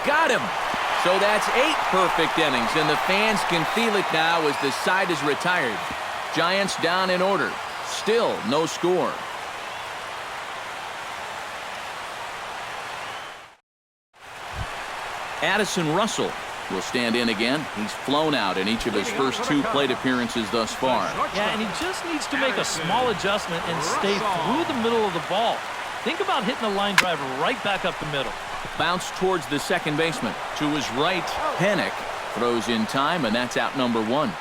got him. So that's 8 perfect innings, and the fans can feel it now as the side is retired. Giants down in order. Still no score. Addison Russell will stand in again. He's flown out in each of his first 2 plate appearances thus far. Yeah, and he just needs to make a small adjustment and stay through the middle of the ball. Think about hitting a line driver right back up the middle. Bounce towards the second baseman. To his right, Hennick throws in time, and that's out number 1.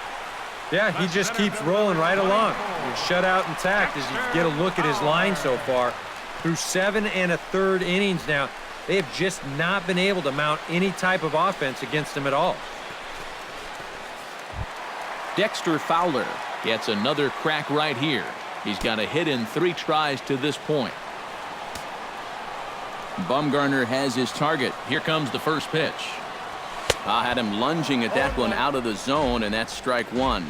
Yeah, he just keeps rolling right along. He's shut out intact as you get a look at his line so far. Through 7 1/3 innings now, they have just not been able to mount any type of offense against him at all. Dexter Fowler gets another crack right here. He's got a hit in 3 tries to this point. Bumgarner has his target. Here comes the first pitch. I had him lunging at that one out of the zone, and that's strike 1.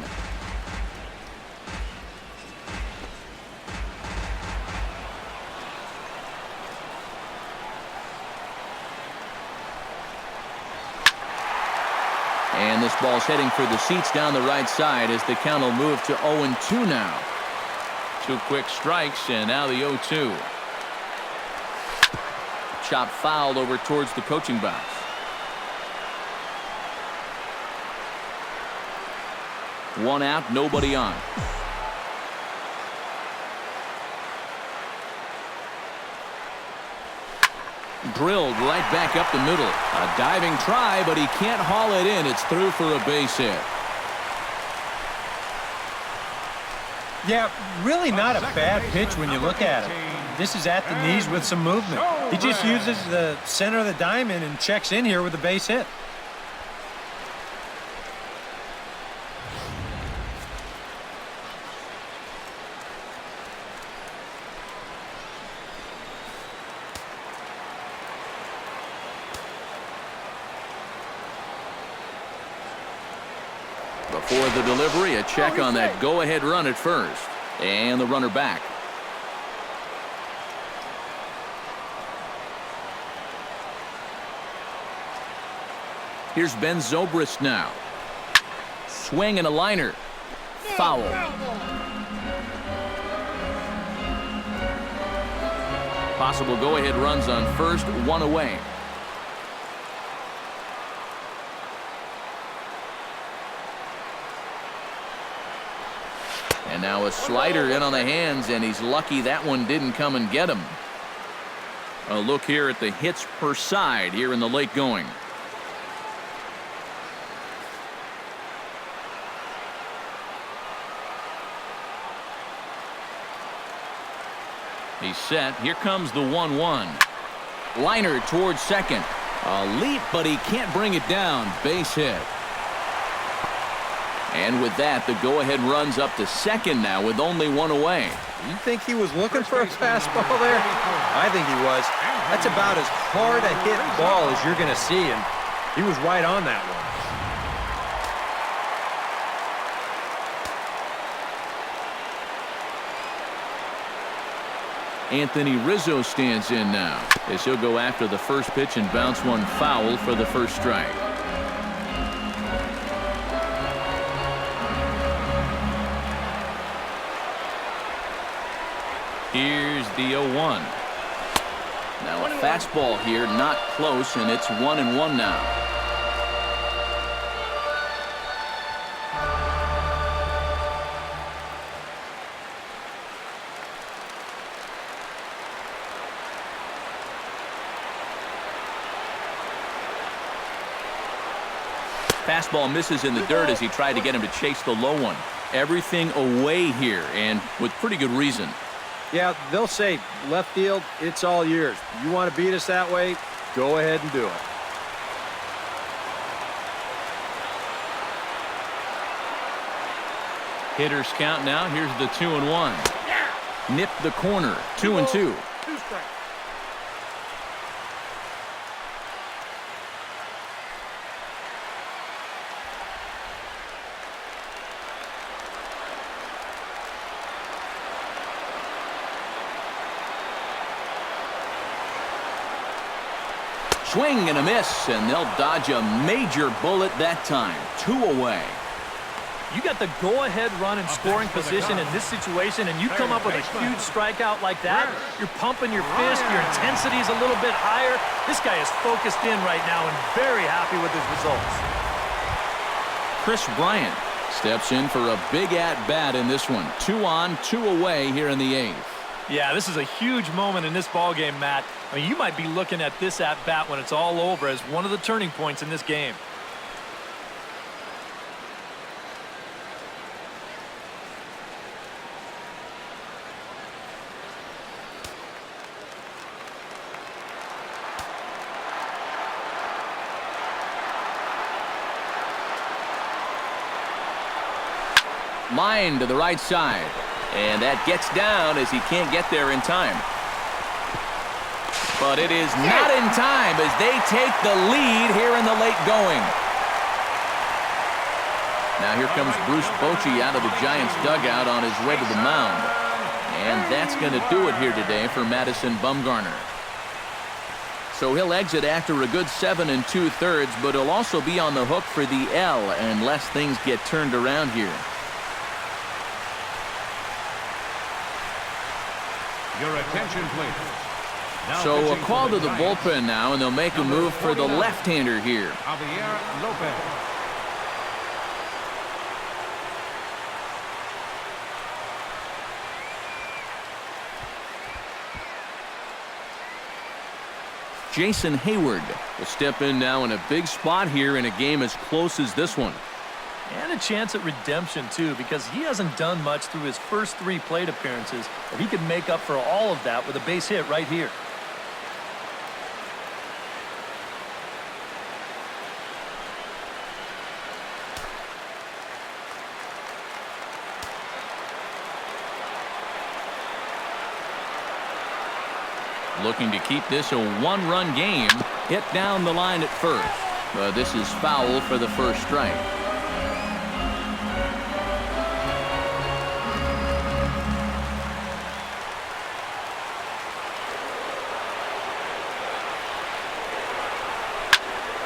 And this ball's heading for the seats down the right side as the count will move to 0-2 now. 2 quick strikes, and now the 0-2. Chop foul over towards the coaching box. One out, nobody on. Drilled right back up the middle. A diving try, but he can't haul it in. It's through for a base hit. Yeah, really not a bad pitch when you look at it. This is at the knees with some movement. He just uses the center of the diamond and checks in here with a base hit. Before the delivery, a check on that go-ahead run at first. And the runner back. Here's Ben Zobrist now. Swing and a liner. Foul. Possible go-ahead runs on first, 1 away. And now a slider in on the hands, and he's lucky that one didn't come and get him. A look here at the hits per side here in the late going. He's set. Here comes the 1-1. Liner towards second. A leap, but he can't bring it down. Base hit. And with that, the go-ahead runs up to second now with only 1 away. You think he was looking for a fastball there? I think he was. That's about as hard a hit ball as you're going to see, and he was right on that one. Anthony Rizzo stands in now as he'll go after the first pitch and bounce one foul for the first strike. Here's the 0-1. Now a fastball here, not close, and it's 1-1 now. Fastball misses in the dirt as he tried to get him to chase the low one. Everything away here, and with pretty good reason. Yeah, they'll say, left field, it's all yours. You want to beat us that way? Go ahead and do it. Hitters count now. Here's the 2-1. Nip the corner. 2-2. Swing and a miss, and they'll dodge a major bullet that time. 2 away. You got the go-ahead run in scoring position in this situation, and you come up with a huge strikeout like that, you're pumping your fist, your intensity is a little bit higher. This guy is focused in right now and very happy with his results. Chris Bryant steps in for a big at-bat in this one. 2 on, 2 away here in the 8th. Yeah, this is a huge moment in this ballgame, Matt. I mean, you might be looking at this at-bat when it's all over as one of the turning points in this game. Line to the right side. And that gets down as he can't get there in time. But it is not in time as they take the lead here in the late going. Now here comes Bruce Bochy out of the Giants dugout on his way to the mound. And that's going to do it here today for Madison Bumgarner. So he'll exit after a good 7 2/3, but he'll also be on the hook for the L unless things get turned around here. Your attention, please. Now So a call to the bullpen now, and they'll make a move for the left-hander here. Javier Lopez. Jason Hayward will step in now in a big spot here in a game as close as this one. And a chance at redemption, too, because he hasn't done much through his first 3 plate appearances, but he could make up for all of that with a base hit right here. Looking to keep this a 1-run game. Hit down the line at first. But this is foul for the first strike.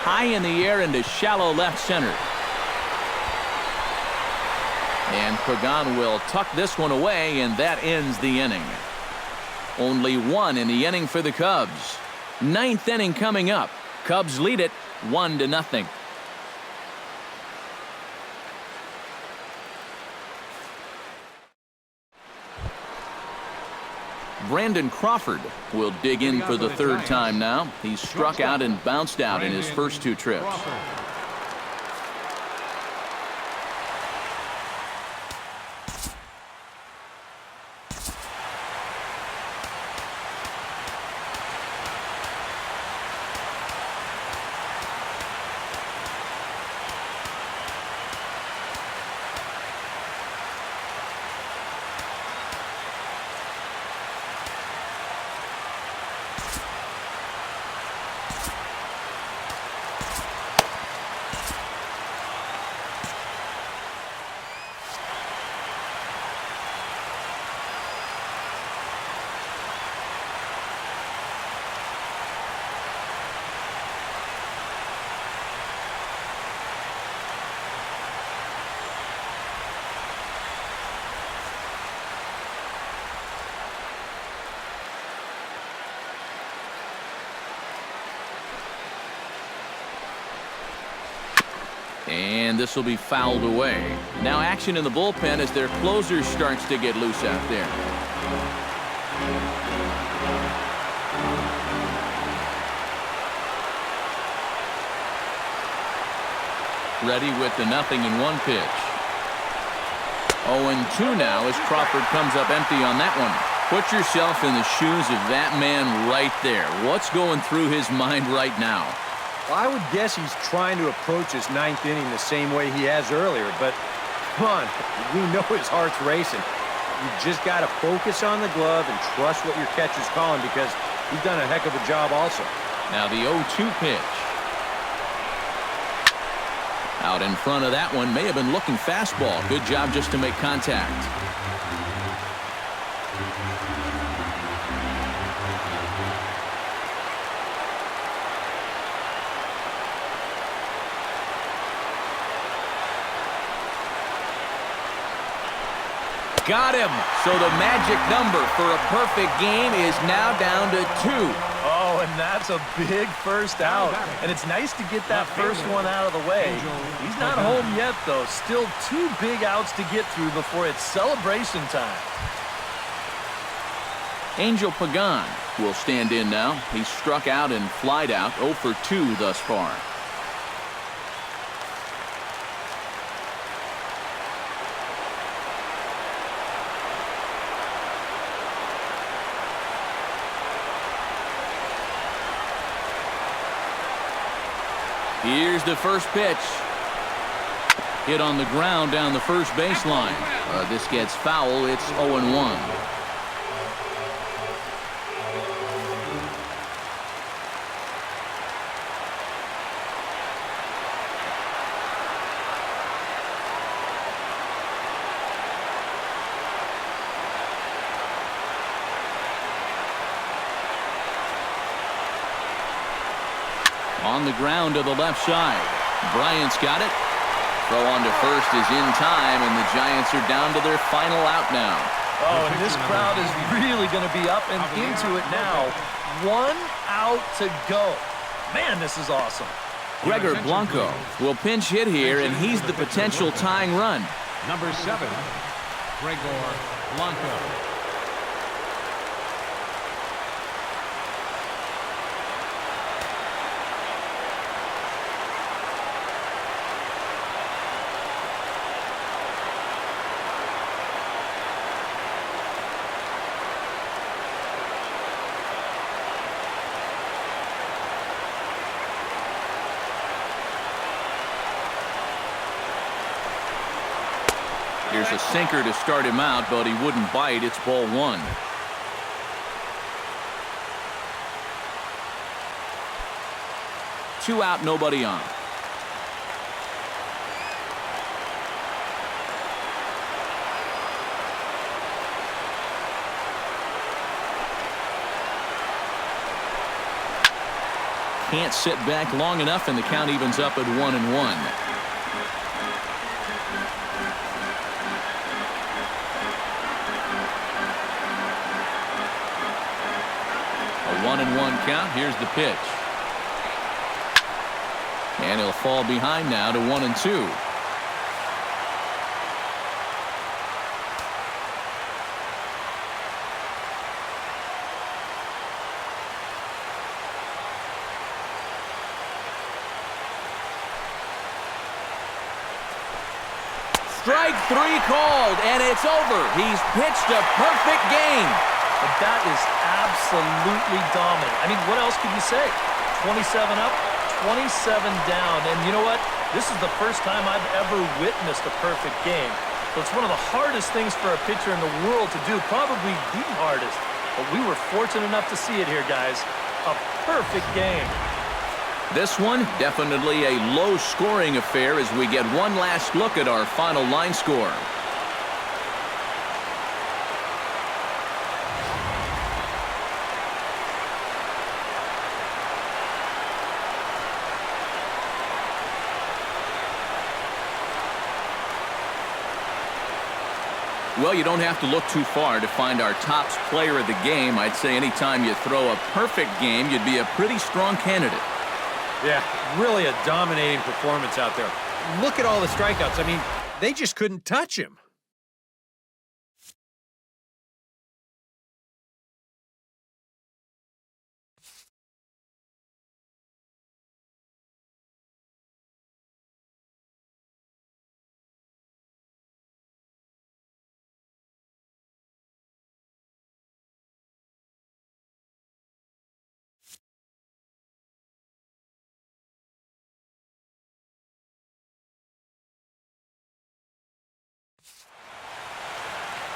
High in the air into shallow left center. And Pagan will tuck this one away, and that ends the inning. Only 1 in the inning for the Cubs. 9th inning coming up. Cubs lead it 1-0. Brandon Crawford will dig in for the 3rd time now. He's struck out and bounced out in his first 2 trips. And this will be fouled away. Now action in the bullpen as their closer starts to get loose out there. Ready with the 0-1 pitch. 0-2 now as Crawford comes up empty on that one. Put yourself in the shoes of that man right there. What's going through his mind right now? Well, I would guess he's trying to approach his 9th inning the same way he has earlier, but come on, we know his heart's racing. You just got to focus on the glove and trust what your catcher's calling because he's done a heck of a job also. Now the 0-2 pitch. Out in front of that one, may have been looking fastball. Good job just to make contact. got him. So the magic number for a perfect game is now down to 2. Oh, and that's a big first out. And it's nice to get that first one out of the way. He's not home yet, though. Still 2 big outs to get through before it's celebration time. Angel Pagan will stand in now. He's struck out and flied out, 0 for 2 thus far. Here's the first pitch. Hit on the ground down the first baseline. This gets foul. It's 0-1. On the ground to the left side. Bryant's got it. Throw on to first is in time, and the Giants are down to their final out now. Oh, and this crowd is really going to be up and into it now. 1 out to go. Man, this is awesome. Gregor Blanco will pinch hit here, and he's the potential tying run. Number 7, Gregor Blanco. Here's a sinker to start him out, but he wouldn't bite. It's ball 1. Two out, nobody on. Can't sit back long enough, and the count evens up at 1-1. A 1-1 count. Here's the pitch. And he'll fall behind now to 1-2. Strike 3 called, and it's over. He's pitched a perfect game. But that is absolutely dominant. I mean, what else could you say? 27 up, 27 down. And you know what? This is the first time I've ever witnessed a perfect game. So it's one of the hardest things for a pitcher in the world to do, probably the hardest. But we were fortunate enough to see it here, guys. A perfect game. This one, definitely a low-scoring affair as we get one last look at our final line score. Well, you don't have to look too far to find our tops player of the game. I'd say anytime you throw a perfect game, you'd be a pretty strong candidate. Yeah, really a dominating performance out there. Look at all the strikeouts. I mean, they just couldn't touch him.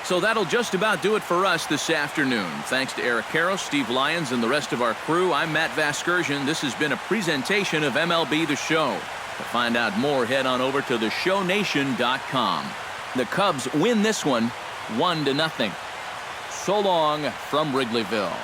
So that'll just about do it for us this afternoon. Thanks to Eric Karros, Steve Lyons, and the rest of our crew. I'm Matt Vasgersian. This has been a presentation of MLB The Show. To find out more, head on over to theshownation.com. The Cubs win this one 1-0. So long from Wrigleyville.